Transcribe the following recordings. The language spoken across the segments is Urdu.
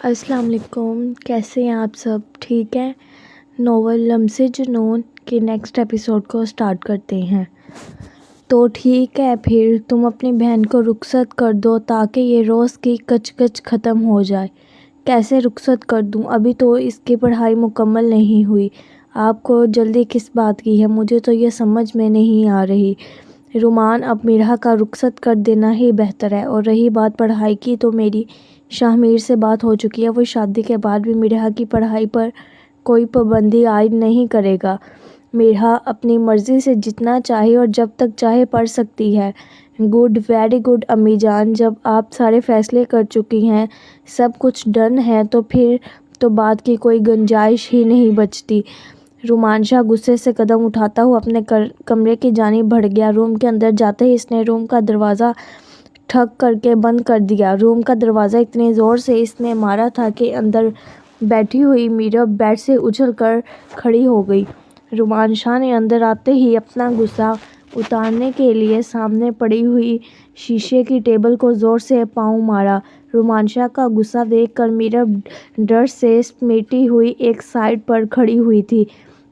السلام علیکم، کیسے ہیں آپ سب؟ ٹھیک ہیں؟ ناول لمسِ جنون کے نیکسٹ ایپیسوڈ کو سٹارٹ کرتے ہیں۔ تو ٹھیک ہے، پھر تم اپنی بہن کو رخصت کر دو تاکہ یہ روز کی کچ کچ ختم ہو جائے۔ کیسے رخصت کر دوں؟ ابھی تو اس کی پڑھائی مکمل نہیں ہوئی۔ آپ کو جلدی کس بات کی ہے؟ مجھے تو یہ سمجھ میں نہیں آ رہی۔ رومان، اب میرا کا رخصت کر دینا ہی بہتر ہے۔ اور رہی بات پڑھائی کی، تو میری شاہ سے بات ہو چکی ہے۔ وہ شادی کے بعد بھی میرا کی پڑھائی پر کوئی پابندی عائد نہیں کرے گا۔ میرا اپنی مرضی سے جتنا چاہے اور جب تک چاہے پڑھ سکتی ہے۔ گڈ، ویری گڈ امی جان۔ جب آپ سارے فیصلے کر چکی ہیں، سب کچھ ڈن ہے، تو پھر تو بات کی کوئی گنجائش ہی نہیں بچتی۔ رومانشا غصے سے قدم اٹھاتا ہوا اپنے کمرے کی جانب بڑھ گیا۔ روم کے اندر جاتے ہی اس نے روم کا دروازہ ٹھک کر کے بند کر دیا۔ روم کا دروازہ اتنی زور سے اس نے مارا تھا کہ اندر بیٹھی ہوئی میرب بیڈ سے اچھل کر کھڑی ہو گئی۔ رومانشا نے اندر آتے ہی اپنا غصہ اتارنے کے لیے سامنے پڑی ہوئی شیشے کی ٹیبل کو زور سے پاؤں مارا۔ رومانشا کا غصہ دیکھ کر میرب ڈر سے سمیٹی ہوئی ایک سائیڈ پر کھڑی ہوئی تھی۔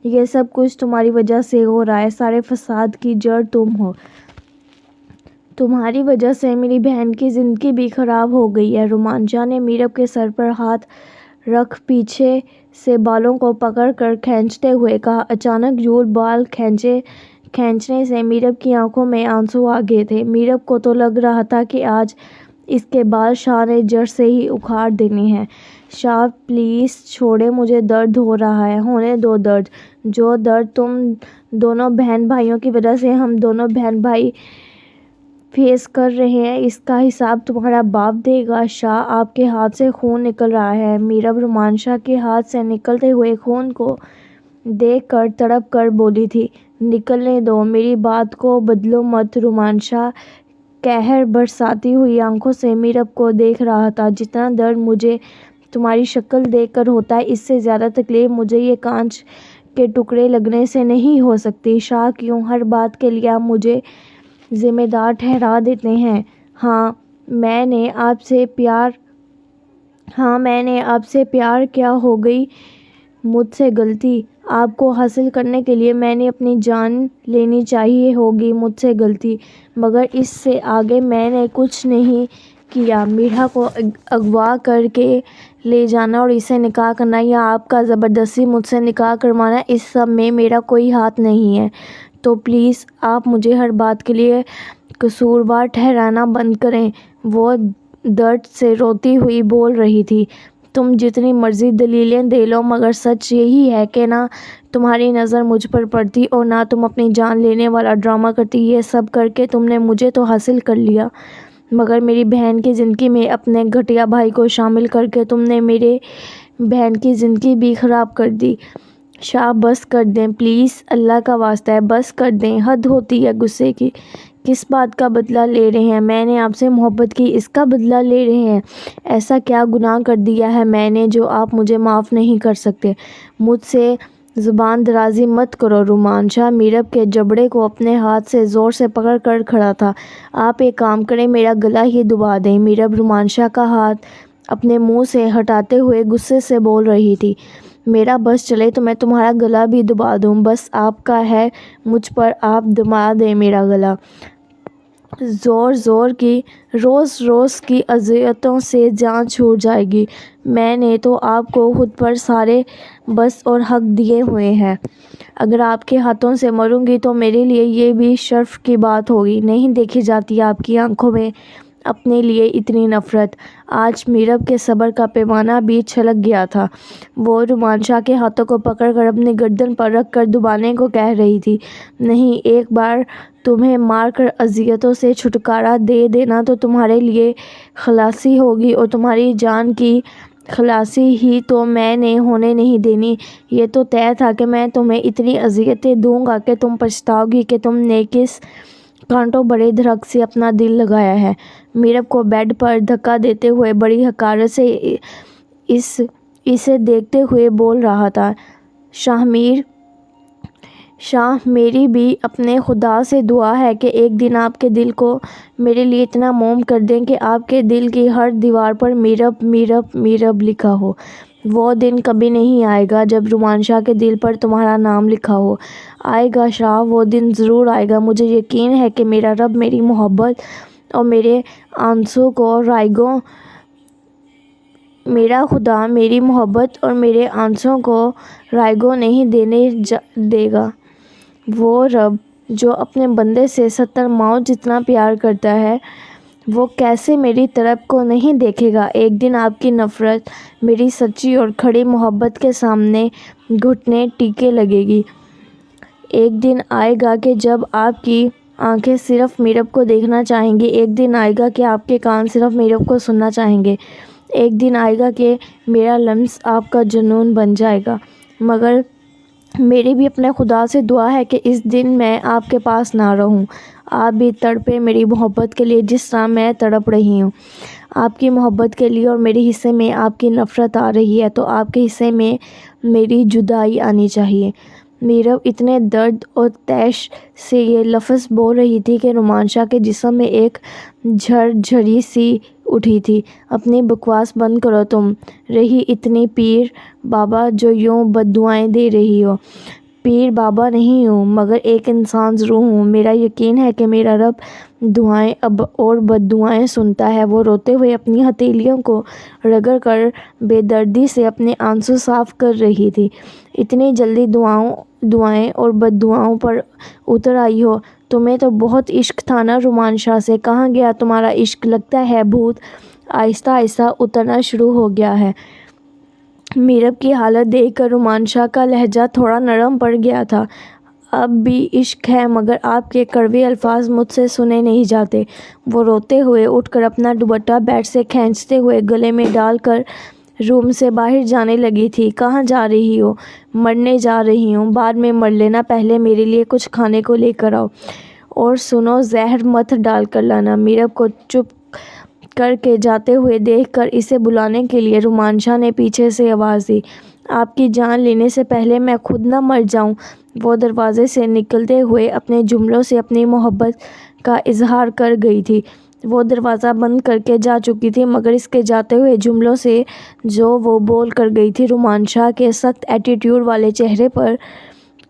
یہ سب کچھ تمہاری وجہ سے ہو رہا ہے۔ سارے فساد کی جڑ تم ہو۔ تمہاری وجہ سے میری بہن کی زندگی بھی خراب ہو گئی ہے۔ رومانشا نے میرب کے سر پر ہاتھ رکھ پیچھے سے بالوں کو پکڑ کر کھینچتے ہوئے کہا۔ اچانک یوں بال کھینچنے سے میرب کی آنکھوں میں آنسو آ گئے تھے۔ میرب کو تو لگ رہا تھا کہ آج اس کے بال شاہ نے جڑ سے ہی اکھاڑ دینے ہیں۔ شاہ پلیز چھوڑیں، مجھے درد ہو رہا ہے۔ ہونے دو درد۔ جو درد تم دونوں بہن بھائیوں کی وجہ سے ہم دونوں بہن بھائی فیس کر رہے ہیں، اس کا حساب تمہارا باپ دے گا۔ شاہ، آپ کے ہاتھ سے خون نکل رہا ہے۔ میرب رومانشا کے ہاتھ سے نکلتے ہوئے خون کو دیکھ کر تڑپ کر بولی تھی۔ نکلنے دو، میری بات کو بدلو مت۔ رومانشا قہر برساتی ہوئی آنکھوں سے میرب کو دیکھ رہا تھا۔ جتنا درد مجھے تمہاری شکل دیکھ کر ہوتا ہے، اس سے زیادہ تکلیف مجھے یہ کانچ کے ٹکڑے لگنے سے نہیں ہو سکتی۔ شاہ، کیوں ہر بات کے لیے آپ مجھے ذمہ دار ٹھہرا دیتے ہیں؟ ہاں، میں نے آپ سے پیار کیا ہو گئی مجھ سے غلطی۔ آپ کو حاصل کرنے کے لیے میں نے اپنی جان لینی چاہیے ہوگی مجھ سے غلطی، مگر اس سے آگے میں نے کچھ نہیں کیا۔ میرا کو اغوا کر کے لے جانا اور اسے نکاح کرنا یا آپ کا زبردستی مجھ سے نکاح کروانا، اس سب میں میرا کوئی ہاتھ نہیں ہے۔ تو پلیز آپ مجھے ہر بات کے لیے قصوروار ٹھہرانا بند کریں۔ وہ درد سے روتی ہوئی بول رہی تھی۔ تم جتنی مرضی دلیلیں دے لو، مگر سچ یہی ہے کہ نہ تمہاری نظر مجھ پر پڑتی اور نہ تم اپنی جان لینے والا ڈرامہ کرتی۔ یہ سب کر کے تم نے مجھے تو حاصل کر لیا، مگر میری بہن کی زندگی میں اپنے گھٹیا بھائی کو شامل کر کے تم نے میرے بہن کی زندگی بھی خراب کر دی۔ شاہ، بس کر دیں پلیز، اللہ کا واسطہ ہے، بس کر دیں۔ حد ہوتی ہے غصے کی۔ کس بات کا بدلہ لے رہے ہیں؟ میں نے آپ سے محبت کی، اس کا بدلہ لے رہے ہیں؟ ایسا کیا گناہ کر دیا ہے میں نے جو آپ مجھے معاف نہیں کر سکتے؟ مجھ سے زبان درازی مت کرو۔ رومانشا میرب کے جبڑے کو اپنے ہاتھ سے زور سے پکڑ کر کھڑا تھا۔ آپ ایک کام کریں، میرا گلا ہی دبا دیں۔ میرب رومانشا کا ہاتھ اپنے منہ سے ہٹاتے ہوئے غصے سے بول رہی تھی۔ میرا بس چلے تو میں تمہارا گلا بھی دبا دوں، بس آپ کا ہے مجھ پر، آپ دبا دیں میرا گلا۔ روز روز کی اذیتوں سے جان چھوٹ جائے گی۔ میں نے تو آپ کو خود پر سارے بس اور حق دیے ہوئے ہیں۔ اگر آپ کے ہاتھوں سے مروں گی تو میرے لیے یہ بھی شرف کی بات ہوگی۔ نہیں دیکھی جاتی آپ کی آنکھوں میں اپنے لیے اتنی نفرت۔ آج میرب کے صبر کا پیمانہ بھی چھلک گیا تھا۔ وہ رومانشا کے ہاتھوں کو پکڑ کر اپنی گردن پر رکھ کر دبانے کو کہہ رہی تھی۔ نہیں، ایک بار تمہیں مار کر اذیتوں سے چھٹکارا دے دینا تو تمہارے لیے خلاصی ہوگی، اور تمہاری جان کی خلاصی ہی تو میں نے ہونے نہیں دینی۔ یہ تو طے تھا کہ میں تمہیں اتنی اذیتیں دوں گا کہ تم پچھتاؤ گی کہ تم نے کس کانٹوں بھرے درخت سے اپنا دل لگایا ہے۔ میرب کو بیڈ پر دھکا دیتے ہوئے بڑی حقارت سے اسے دیکھتے ہوئے بول رہا تھا۔ شاہ میری بھی اپنے خدا سے دعا ہے کہ ایک دن آپ کے دل کو میرے لیے اتنا موم کر دیں کہ آپ کے دل کی ہر دیوار پر میرب میرب میرب لکھا ہو۔ وہ دن کبھی نہیں آئے گا جب رومان شاہ کے دل پر تمہارا نام لکھا ہو۔ آئے گا شاہ، وہ دن ضرور آئے گا۔ مجھے یقین ہے کہ میرا رب میری محبت اور میرے آنسوں کو رائگوں میرا خدا میری محبت اور میرے آنسوں کو رائگوں نہیں دینے دے گا۔ وہ رب جو اپنے بندے سے 70 ماؤں جتنا پیار کرتا ہے، وہ کیسے میری طرف کو نہیں دیکھے گا۔ ایک دن آپ کی نفرت میری سچی اور کھڑی محبت کے سامنے گھٹنے ٹیکے لگے گی۔ ایک دن آئے گا کہ جب آپ کی آنکھیں صرف میرب کو دیکھنا چاہیں گی۔ ایک دن آئے گا کہ آپ کے کان صرف میرب کو سننا چاہیں گے۔ ایک دن آئے گا کہ میرا لمس آپ کا جنون بن جائے گا۔ مگر میری بھی اپنے خدا سے دعا ہے کہ اس دن میں آپ کے پاس نہ رہوں۔ آپ بھی تڑپیں میری محبت کے لیے جس طرح میں تڑپ رہی ہوں۔ آپ کی محبت کے لیے اور میرے حصے میں آپ کی نفرت آ رہی ہے تو آپ کے حصے میں میری جدائی آنی چاہیے۔ میرب اتنے درد اور طیش سے یہ لفظ بول رہی تھی کہ رومان شاہ کے جسم میں ایک جھرجھری سی اٹھی تھی۔ اپنی بکواس بند کرو، تم رہی اتنی پیر بابا جو یوں بددعائیں دے رہی ہو۔ پیر بابا نہیں ہوں مگر ایک انسان ضرور ہوں۔ میرا یقین ہے کہ میرا رب دعائیں اور بددعائیں سنتا ہے۔ وہ روتے ہوئے اپنی ہتھیلیوں کو رگڑ کر بے دردی سے اپنے آنسو صاف کر رہی تھی۔ اتنی جلدی دعائیں اور بددعاؤں پر اتر آئی ہو؟ تمہیں تو بہت عشق تھا نا رومان شاہ سے، کہاں گیا تمہارا عشق؟ لگتا ہے بھوت آہستہ آہستہ اترنا شروع ہو گیا ہے۔ میرب کی حالت دیکھ کر رومان شاہ کا لہجہ تھوڑا نرم پڑ گیا تھا۔ اب بھی عشق ہے مگر آپ کے کڑوے الفاظ مجھ سے سنے نہیں جاتے۔ وہ روتے ہوئے اٹھ کر اپنا دوپٹہ بیڈ سے کھینچتے ہوئے گلے میں ڈال کر روم سے باہر جانے لگی تھی۔ کہاں جا رہی ہو؟ مرنے جا رہی ہوں۔ بعد میں مر لینا، پہلے میرے لیے کچھ کھانے کو لے کر آؤ۔ اور سنو، زہر مت ڈال کر لانا۔ میرب کو چپ کر کے جاتے ہوئے دیکھ کر اسے بلانے کے لیے رومان شاہ نے پیچھے سے آواز دی، آپ کی جان لینے سے پہلے میں خود نہ مر جاؤں۔ وہ دروازے سے نکلتے ہوئے اپنے جملوں سے اپنی محبت کا اظہار کر گئی تھی۔ وہ دروازہ بند کر کے جا چکی تھی مگر اس کے جاتے ہوئے جملوں سے جو وہ بول کر گئی تھی، رومان شاہ کے سخت ایٹیٹیوڈ والے چہرے پر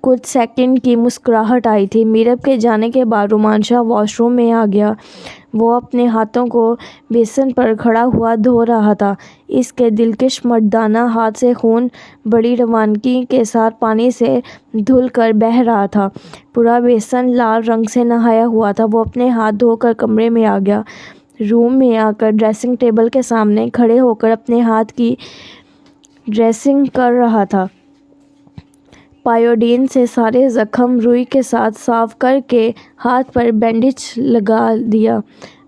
کچھ سیکنڈ کی مسکراہٹ آئی تھی۔ میرب کے جانے کے بعد رومان شاہ واش روم میں آ گیا۔ وہ اپنے ہاتھوں کو بیسن پر کھڑا ہوا دھو رہا تھا۔ اس کے دلکش مردانہ ہاتھ سے خون بڑی روانگی کے ساتھ پانی سے دھل کر بہہ رہا تھا۔ پورا بیسن لال رنگ سے نہایا ہوا تھا۔ وہ اپنے ہاتھ دھو کر کمرے میں آ گیا۔ روم میں آ کر ڈریسنگ ٹیبل کے سامنے کھڑے ہو کر اپنے ہاتھ کی ڈریسنگ کر رہا تھا۔ پائیوڈین سے سارے زخم روئی کے ساتھ صاف کر کے ہاتھ پر بینڈیج لگا دیا۔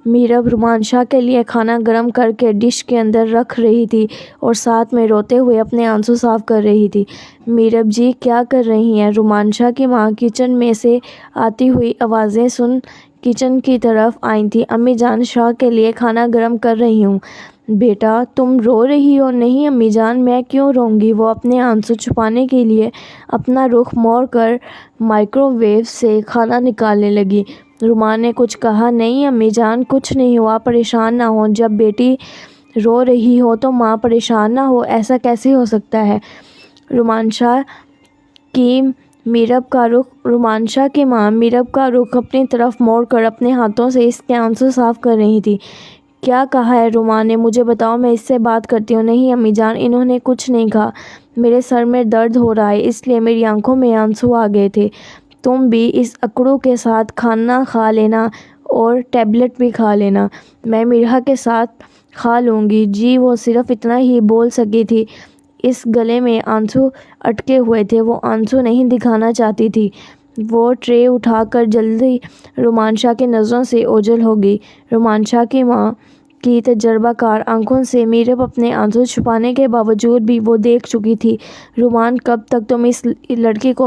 میرب رومان شاہ کے لیے کھانا گرم کر کے ڈش کے اندر رکھ رہی تھی اور ساتھ میں روتے ہوئے اپنے آنسو صاف کر رہی تھی۔ میرب جی کیا کر رہی ہیں؟ رومان شاہ کی ماں کچن میں سے آتی ہوئی آوازیں سن کچن کی طرف آئی تھی۔ امی جان، شاہ کے لیے کھانا گرم کر رہی ہوں۔ بیٹا تم رو رہی ہو؟ نہیں امی جان، میں کیوں روں گی؟ وہ اپنے آنسو چھپانے کے لیے اپنا رخ موڑ کر مائکرو ویو سے کھانا نکالنے لگی۔ رومان نے کچھ کہا؟ نہیں امی جان، کچھ نہیں ہوا، پریشان نہ ہو۔ جب بیٹی رو رہی ہو تو ماں پریشان نہ ہو، ایسا کیسے ہو سکتا ہے؟ رومان شاہ کی ماں میرب کا رخ اپنی طرف موڑ کر اپنے ہاتھوں سے اس کے آنسو صاف کر رہی تھی۔ کیا کہا ہے رومان نے؟ مجھے بتاؤ، میں اس سے بات کرتی ہوں۔ نہیں امی جان، انہوں نے کچھ نہیں کہا۔ میرے سر میں درد ہو رہا ہے اس لیے میری آنکھوں میں آنسو آ گئے تھے۔ تم بھی اس اکڑو کے ساتھ کھانا کھا لینا اور ٹیبلٹ بھی کھا لینا، میں مرحا کے ساتھ کھا لوں گی۔ جی وہ صرف اتنا ہی بول سکی تھی۔ اس گلے میں آنسو اٹکے ہوئے تھے، وہ آنسو نہیں دکھانا چاہتی تھی۔ وہ ٹرے اٹھا کر جلدی رومان شاہ کی نظروں سے اوجھل ہو گئی۔ رومان شاہ کی ماں کی تجربہ کار آنکھوں سے میرب اپنے آنسو چھپانے کے باوجود بھی وہ دیکھ چکی تھی۔ رومان کب تک تم اس لڑکی کو